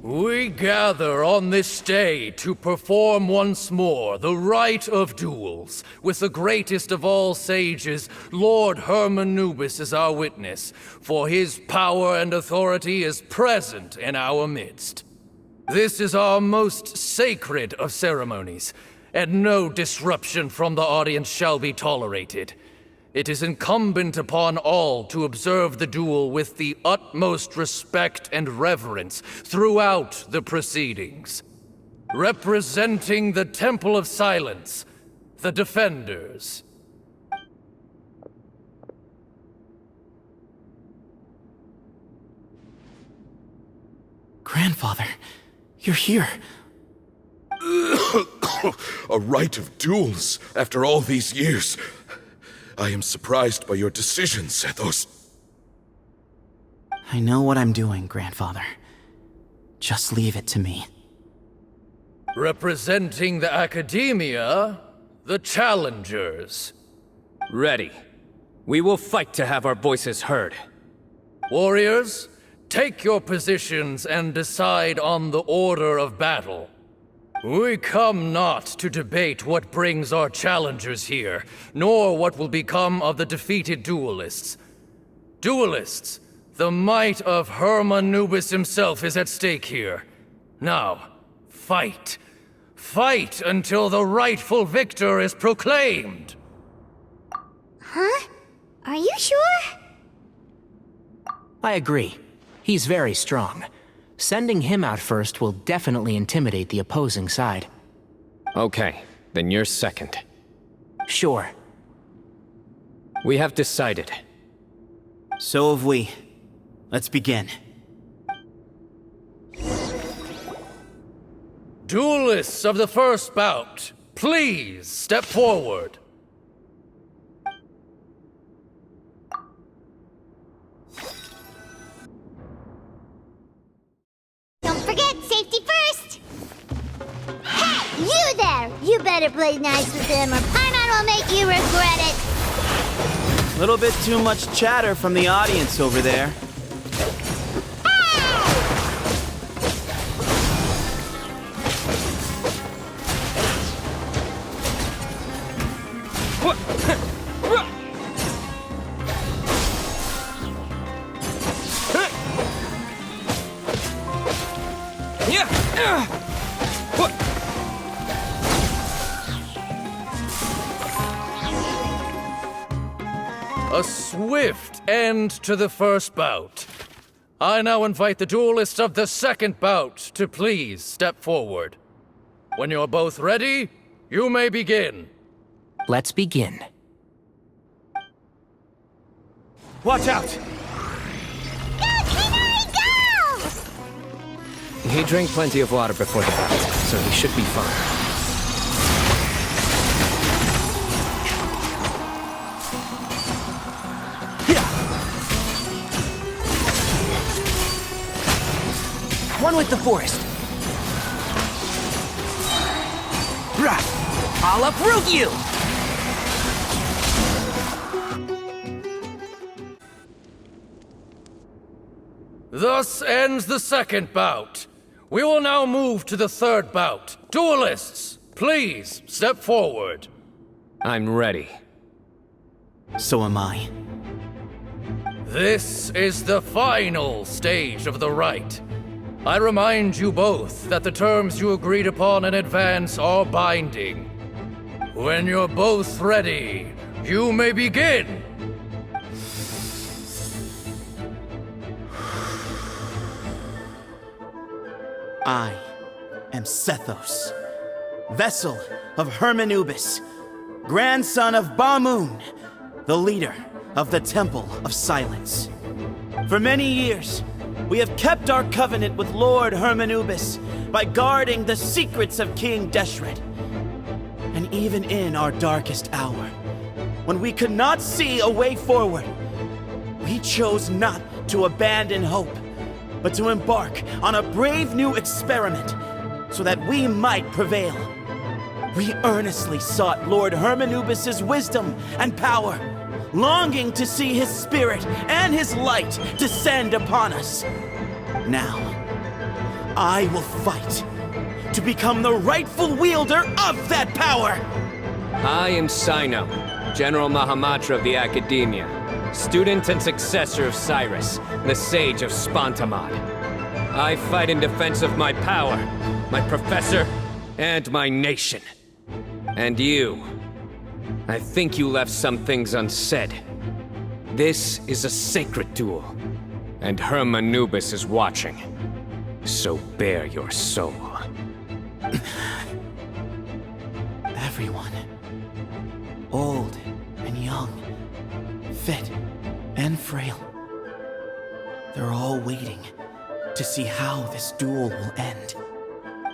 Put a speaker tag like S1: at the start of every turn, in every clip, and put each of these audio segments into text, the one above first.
S1: We gather on this day to perform once more the rite of duels, with the greatest of all sages, Lord Hermanubis, as our witness, for his power and authority is present in our midst. This is our most sacred of ceremonies, and no disruption from the audience shall be tolerated. It is incumbent upon all to observe the duel with the utmost respect and reverence throughout the proceedings. Representing the Temple of Silence, the Defenders.
S2: Grandfather, you're here.
S3: A rite of duels after all these years. I am surprised by your decision, Sethos.
S2: I know what I'm doing, Grandfather. Just leave it to me.
S1: Representing the Akademiya, the Challengers.
S4: Ready. We will fight to have our voices heard.
S1: Warriors, take your positions and decide on the order of battle. We come not to debate what brings our challengers here, nor what will become of the defeated duelists. Duelists, the might of Hermanubis himself is at stake here. Now, fight. Fight until the rightful victor is proclaimed.
S5: Huh? Are you sure?
S2: I agree. He's very strong. Sending him out first will definitely intimidate the opposing side.
S4: Okay, then you're second.
S2: Sure.
S4: We have decided.
S2: So have we. Let's begin.
S1: Duelists of the first bout, please step forward.
S5: Don't forget, safety first! Hey, you there! You better play nice with him or Paimon will make you regret it!
S2: Little bit too much chatter from the audience over there.
S1: A swift end to the first bout. I now invite the duelists of the second bout to please step forward. When you're both ready, you may begin.
S2: Let's begin.
S4: Watch out!
S5: Go, Tighnari, go!
S4: He drank plenty of water before the bout, so he should be fine.
S2: One with the forest. Rah! I'll uproot you!
S1: Thus ends the second bout. We will now move to the third bout. Duelists, please step forward.
S4: I'm ready.
S2: So am I.
S1: This is the final stage of the rite. I remind you both that the terms you agreed upon in advance are binding. When you're both ready, you may begin.
S2: I am Sethos, vessel of Hermanubis, grandson of Bamoon, the leader of the Temple of Silence. For many years, we have kept our covenant with Lord Hermanubis by guarding the secrets of King Deshret. And even in our darkest hour, when we could not see a way forward, we chose not to abandon hope, but to embark on a brave new experiment so that we might prevail. We earnestly sought Lord Hermanubis' wisdom and power, longing to see his spirit and his light descend upon us. Now, I will fight to become the rightful wielder of that power!
S4: I am Cyno, General Mahamatra of the Akademiya, student and successor of Cyrus, the Sage of Spantamad. I fight in defense of my power, my professor, and my nation. And you. I think you left some things unsaid. This is a sacred duel, and Anubis is watching. So bare your soul.
S2: Everyone, old and young, fit and frail, they're all waiting to see how this duel will end.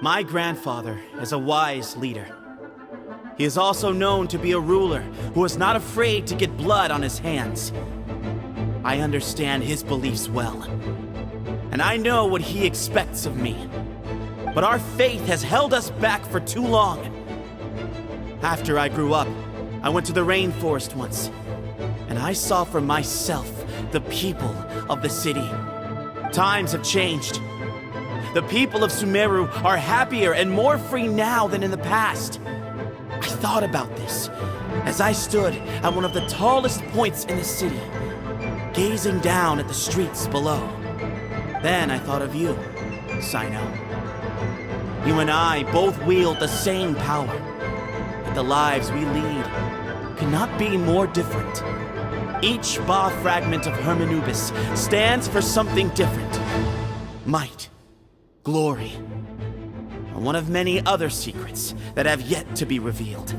S2: My grandfather is a wise leader. He is also known to be a ruler who is not afraid to get blood on his hands. I understand his beliefs well, and I know what he expects of me. But our faith has held us back for too long. After I grew up, I went to the rainforest once, and I saw for myself the people of the city. Times have changed. The people of Sumeru are happier and more free now than in the past. I thought about this as I stood at one of the tallest points in the city, gazing down at the streets below. Then I thought of you, Cyno. You and I both wield the same power, but the lives we lead could not be more different. Each Ba fragment of Anubis stands for something different. Might, glory, and one of many other secrets that have yet to be revealed.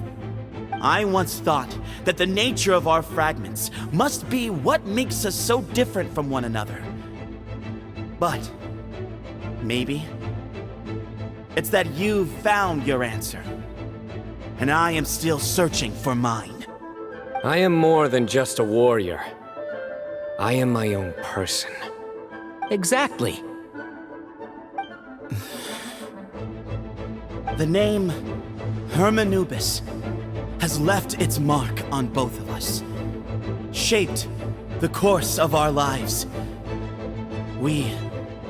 S2: I once thought that the nature of our fragments must be what makes us so different from one another. But maybe it's that you've found your answer, and I am still searching for mine.
S4: I am more than just a warrior. I am my own person.
S2: Exactly. The name Anubis has left its mark on both of us, shaped the course of our lives. We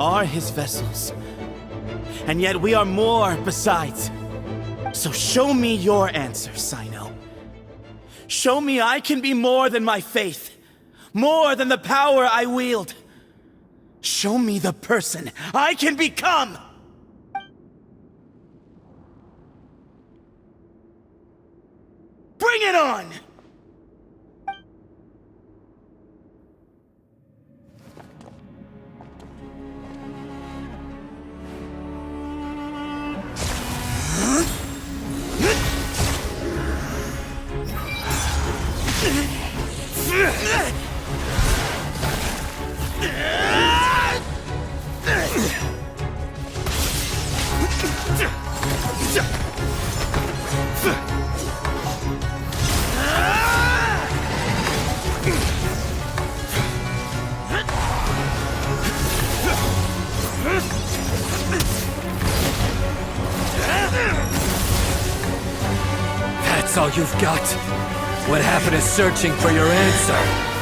S2: are his vessels, and yet we are more besides. So show me your answer, Cyno. Show me I can be more than my faith, more than the power I wield. Show me the person I can become! Bring it on!
S4: That's all you've got? What happened to searching for your answer?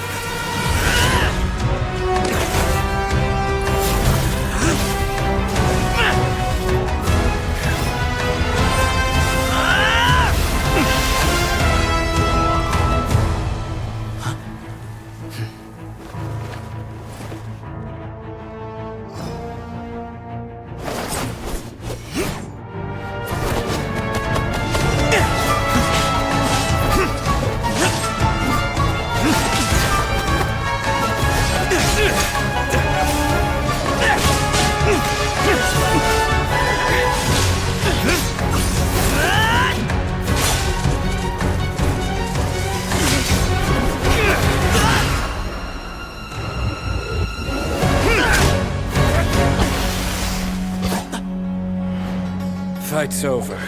S4: Fight's over.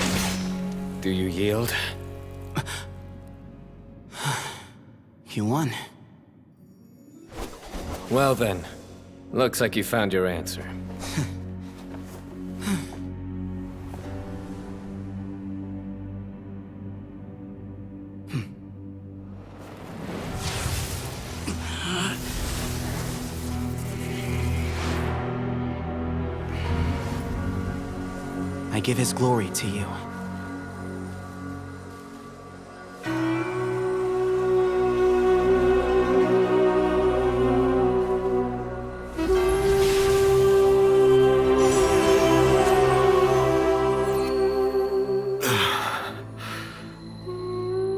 S4: Do you yield?
S2: You won.
S4: Well then, looks like you found your answer.
S2: I give his glory to you.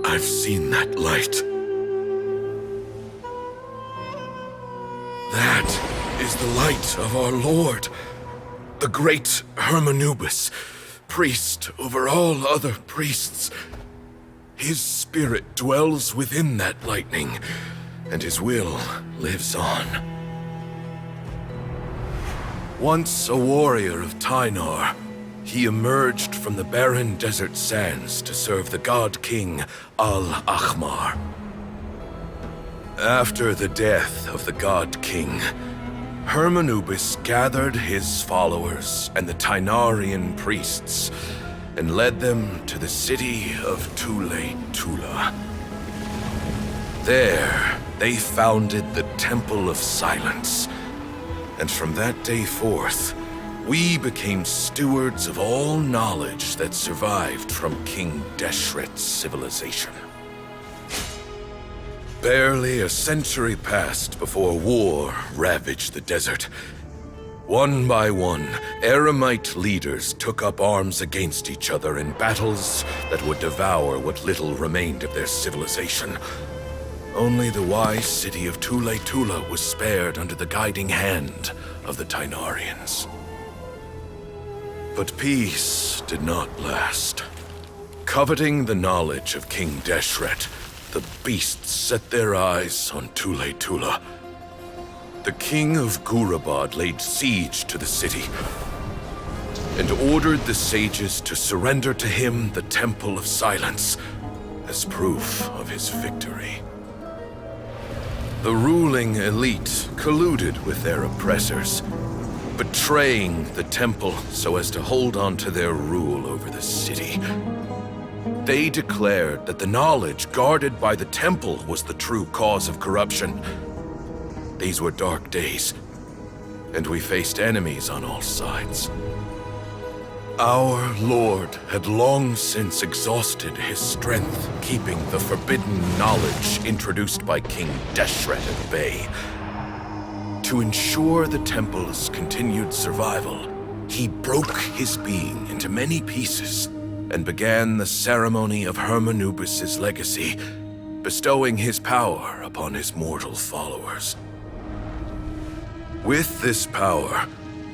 S3: I've seen that light. That is the light of our Lord, the great Hermanubis, priest over all other priests. His spirit dwells within that lightning, and his will lives on. Once a warrior of Tighnari, he emerged from the barren desert sands to serve the god king Al-Ahmar. After the death of the god king, Hermanubis gathered his followers and the Tighnarian priests and led them to the city of Tula. There, they founded the Temple of Silence, and from that day forth, we became stewards of all knowledge that survived from King Deshret's civilization. Barely a century passed before war ravaged the desert. One by one, Eremite leaders took up arms against each other in battles that would devour what little remained of their civilization. Only the wise city of Tula was spared under the guiding hand of the Tighnarians. But peace did not last. Coveting the knowledge of King Deshret, the beasts set their eyes on Tula. The king of Gurabad laid siege to the city and ordered the sages to surrender to him the Temple of Silence as proof of his victory. The ruling elite colluded with their oppressors, betraying the temple so as to hold on to their rule over the city. They declared that the knowledge guarded by the temple was the true cause of corruption. These were dark days, and we faced enemies on all sides. Our Lord had long since exhausted his strength, keeping the forbidden knowledge introduced by King Deshret at bay. To ensure the temple's continued survival, he broke his being into many pieces and began the ceremony of Hermanubis' legacy, bestowing his power upon his mortal followers. With this power,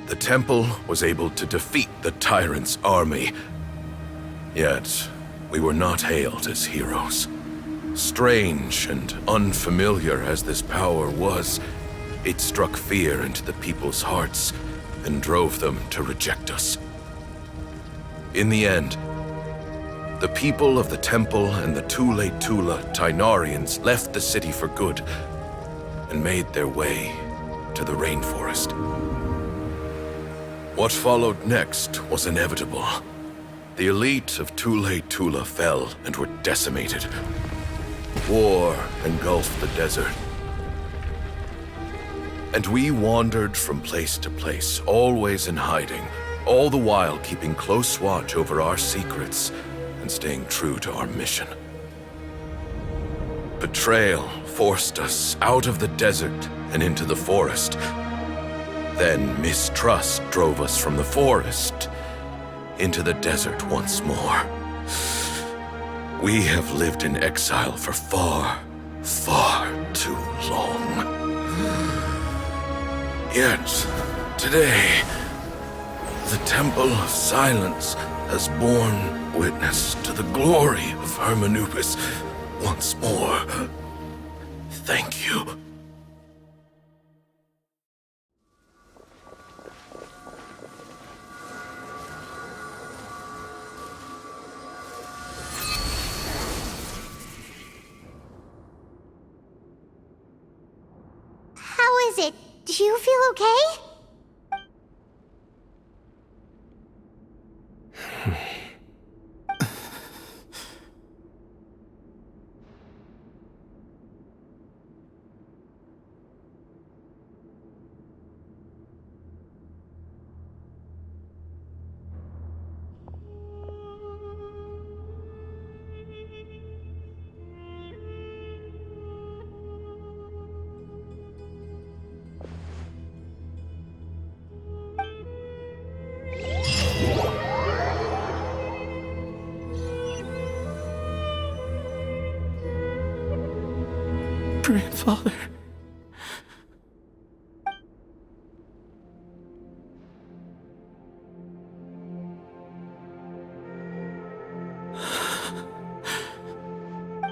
S3: the temple was able to defeat the tyrant's army. Yet, we were not hailed as heroes. Strange and unfamiliar as this power was, it struck fear into the people's hearts and drove them to reject us. In the end, the people of the temple and the Tula Tighnarians left the city for good and made their way to the rainforest. What followed next was inevitable. The elite of Tula fell and were decimated. War engulfed the desert. And we wandered from place to place, always in hiding, all the while keeping close watch over our secrets and staying true to our mission. Betrayal forced us out of the desert and into the forest. Then mistrust drove us from the forest into the desert once more. We have lived in exile for far, far too long. Yet, today, the Temple of Silence has borne witness to the glory of Hermanubis once more. Thank you.
S5: How is it? Do you feel okay?
S2: Grandfather.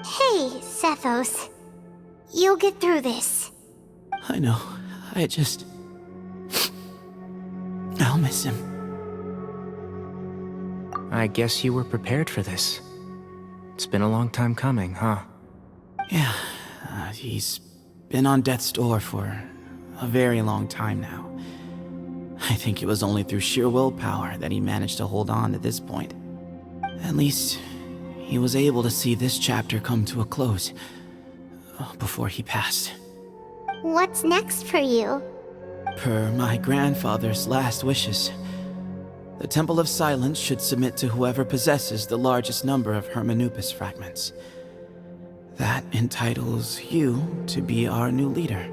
S5: Hey, Sethos. You'll get through this.
S2: I know. I'll miss him.
S6: I guess you were prepared for this. It's been a long time coming, huh?
S2: Yeah, he's been on death's door for a very long time now. I think it was only through sheer willpower that he managed to hold on to this point. At least, he was able to see this chapter come to a close before he passed.
S5: What's next for you?
S2: Per my grandfather's last wishes, the Temple of Silence should submit to whoever possesses the largest number of Hermanubis fragments. That entitles you to be our new leader,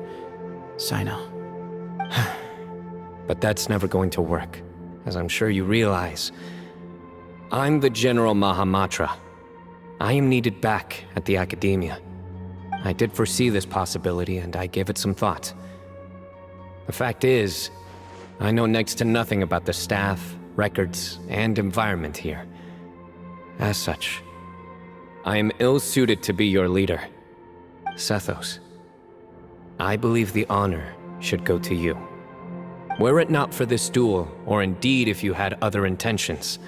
S2: Cyno.
S4: But that's never going to work, as I'm sure you realize. I'm the General Mahamatra. I am needed back at the Akademiya. I did foresee this possibility, and I gave it some thought. The fact is, I know next to nothing about the staff, records, and environment here. As such, I am ill-suited to be your leader. Sethos, I believe the honor should go to you. Were it not for this duel, or indeed if you had other intentions,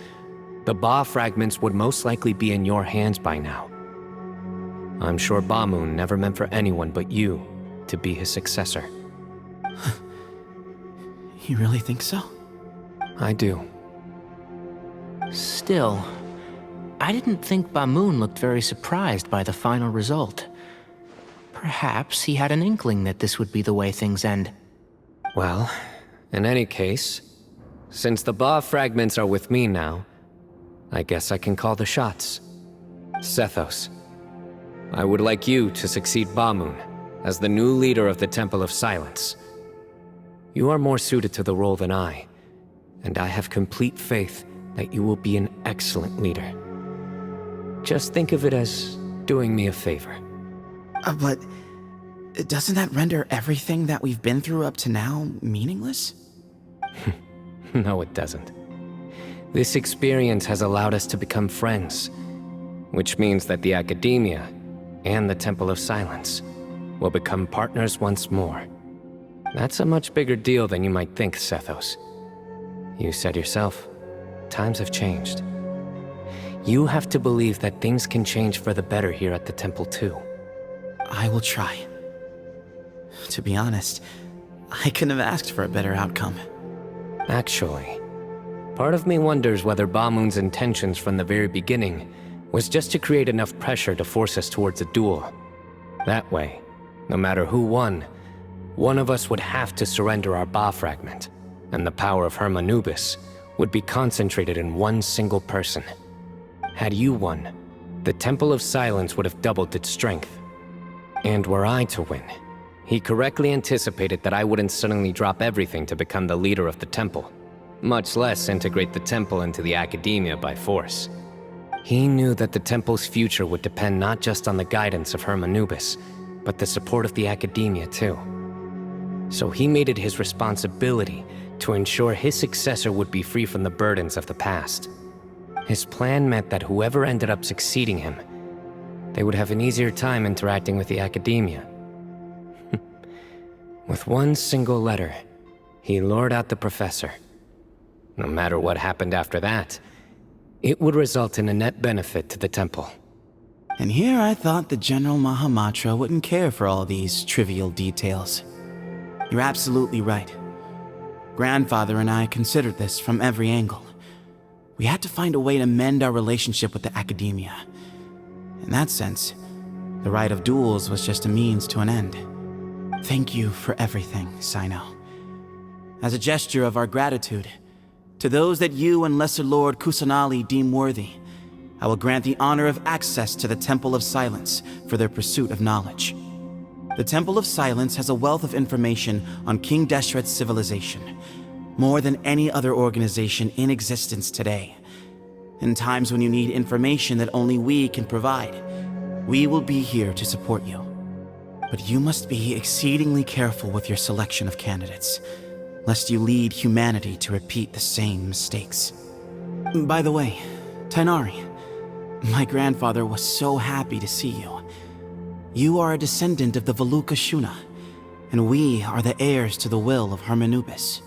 S4: the Ba fragments would most likely be in your hands by now. I'm sure Bamoon never meant for anyone but you to be his successor.
S2: You really think so?
S4: I do.
S6: Still, I didn't think Bamoon looked very surprised by the final result. Perhaps he had an inkling that this would be the way things end.
S4: Well, in any case, since the Ba fragments are with me now, I guess I can call the shots. Sethos, I would like you to succeed Bamoon as the new leader of the Temple of Silence. You are more suited to the role than I, and I have complete faith that you will be an excellent leader. Just think of it as doing me a favor.
S2: But doesn't that render everything that we've been through up to now meaningless?
S4: No, it doesn't. This experience has allowed us to become friends, which means that the Akademiya and the Temple of Silence will become partners once more. That's a much bigger deal than you might think, Sethos. You said yourself, times have changed. You have to believe that things can change for the better here at the temple too.
S2: I will try. To be honest, I couldn't have asked for a better outcome.
S4: Actually, part of me wonders whether Bamoon's intentions from the very beginning was just to create enough pressure to force us towards a duel. That way, no matter who won, one of us would have to surrender our Ba fragment, and the power of Hermanubis would be concentrated in one single person. Had you won, the Temple of Silence would have doubled its strength. And were I to win, he correctly anticipated that I wouldn't suddenly drop everything to become the leader of the temple, much less integrate the temple into the Akademiya by force. He knew that the temple's future would depend not just on the guidance of Hermanubis, but the support of the Akademiya too. So he made it his responsibility to ensure his successor would be free from the burdens of the past. His plan meant that whoever ended up succeeding him, they would have an easier time interacting with the Akademiya. With one single letter, he lured out the professor. No matter what happened after that, it would result in a net benefit to the temple.
S2: And here I thought the General Mahamatra wouldn't care for all these trivial details. You're absolutely right. Grandfather and I considered this from every angle. We had to find a way to mend our relationship with the Akademiya. In that sense, the right of duels was just a means to an end. Thank you for everything, Cyno. As a gesture of our gratitude, to those that you and Lesser Lord Kusanali deem worthy, I will grant the honor of access to the Temple of Silence for their pursuit of knowledge. The Temple of Silence has a wealth of information on King Deshret's civilization, more than any other organization in existence today. In times when you need information that only we can provide, we will be here to support you. But you must be exceedingly careful with your selection of candidates, lest you lead humanity to repeat the same mistakes. By the way, Tighnari, my grandfather was so happy to see you. You are a descendant of the Veluca Shuna, and we are the heirs to the will of Hermanubis.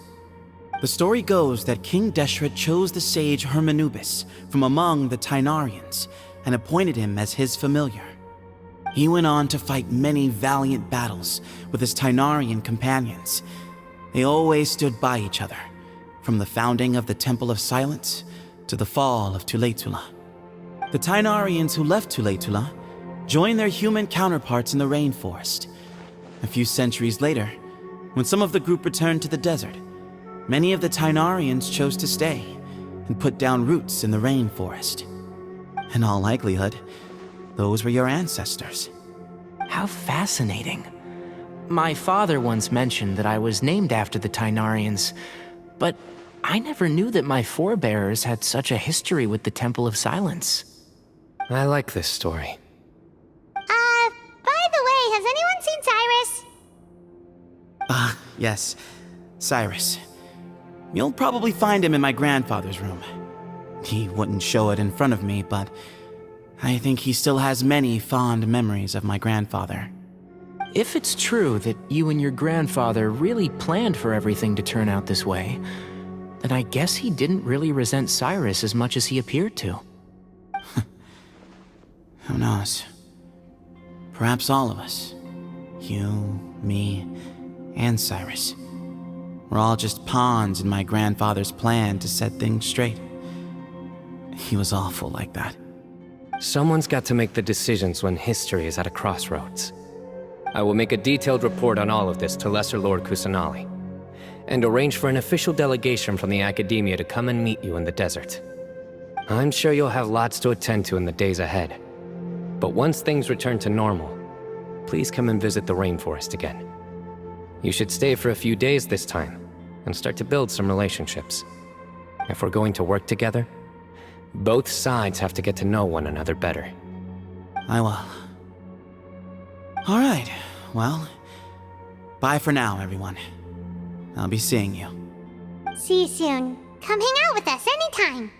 S2: The story goes that King Deshret chose the sage Hermanubis from among the Tighnarians and appointed him as his familiar. He went on to fight many valiant battles with his Tighnarian companions. They always stood by each other, from the founding of the Temple of Silence to the fall of Tuletula. The Tighnarians who left Tuletula joined their human counterparts in the rainforest. A few centuries later, when some of the group returned to the desert, many of the Tighnarians chose to stay and put down roots in the rainforest. In all likelihood, those were your ancestors.
S6: How fascinating. My father once mentioned that I was named after the Tighnarians, but I never knew that my forebears had such a history with the Temple of Silence.
S4: I like this story.
S5: By the way, has anyone seen Cyrus?
S2: Yes, Cyrus. You'll probably find him in my grandfather's room. He wouldn't show it in front of me, but I think he still has many fond memories of my grandfather.
S6: If it's true that you and your grandfather really planned for everything to turn out this way, then I guess he didn't really resent Cyrus as much as he appeared to.
S2: Who knows? Perhaps all of us. You, me, and Cyrus. We're all just pawns in my grandfather's plan to set things straight. He was awful like that.
S4: Someone's got to make the decisions when history is at a crossroads. I will make a detailed report on all of this to Lesser Lord Kusanali, and arrange for an official delegation from the Akademiya to come and meet you in the desert. I'm sure you'll have lots to attend to in the days ahead. But once things return to normal, please come and visit the rainforest again. You should stay for a few days this time, and start to build some relationships. If we're going to work together, both sides have to get to know one another better.
S2: I will. Alright, well, bye for now, everyone. I'll be seeing you.
S5: See you soon. Come hang out with us anytime.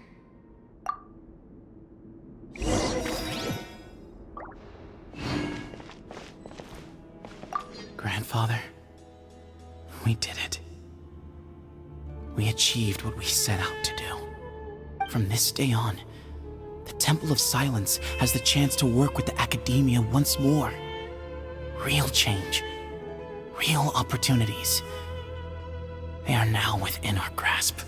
S2: Grandfather, we did it. We achieved what we set out to do. From this day on, the Temple of Silence has the chance to work with the Akademiya once more. Real change, real opportunities. They are now within our grasp.